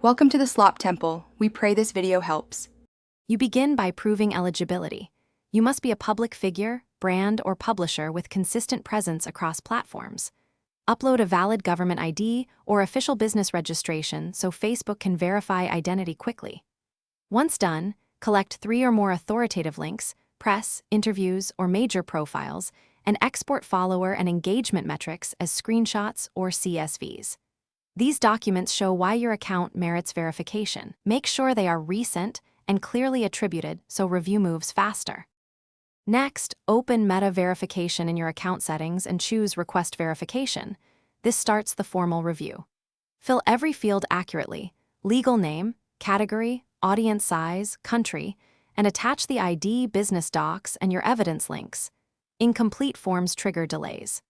Welcome to the Slop Temple. We pray this video helps. You begin by proving eligibility. You must be a public figure, brand, or publisher with consistent presence across platforms. Upload a valid government ID or official business registration so Facebook can verify identity quickly. Once done, collect 3 or more authoritative links, press, interviews, or major profiles, and export follower and engagement metrics as screenshots or CSVs. These documents show why your account merits verification. Make sure they are recent and clearly attributed so review moves faster. Next, open Meta Verification in your account settings and choose Request Verification. This starts the formal review. Fill every field accurately: legal name, category, audience size, country, and attach the ID, business docs, and your evidence links. Incomplete forms trigger delays.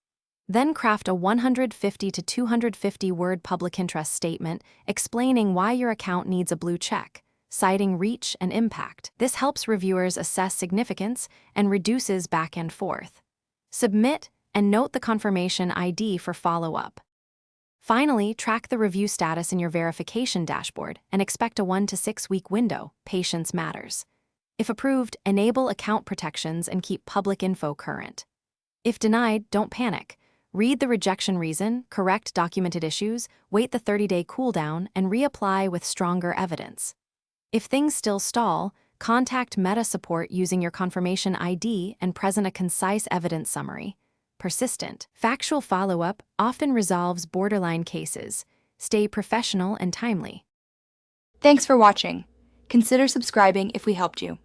Then craft a 150 to 250 word public interest statement explaining why your account needs a blue check, citing reach and impact. This helps reviewers assess significance and reduces back and forth. Submit and note the confirmation ID for follow-up. Finally, track the review status in your verification dashboard and expect a 1 to 6 week window. Patience matters. If approved, enable account protections and keep public info current. If denied, don't panic. Read the rejection reason, correct documented issues, wait the 30-day cooldown, and reapply with stronger evidence. If things still stall, contact Meta support using your confirmation ID and present a concise evidence summary. Persistent, factual follow-up often resolves borderline cases. Stay professional and timely. Thanks for watching. Consider subscribing if we helped you.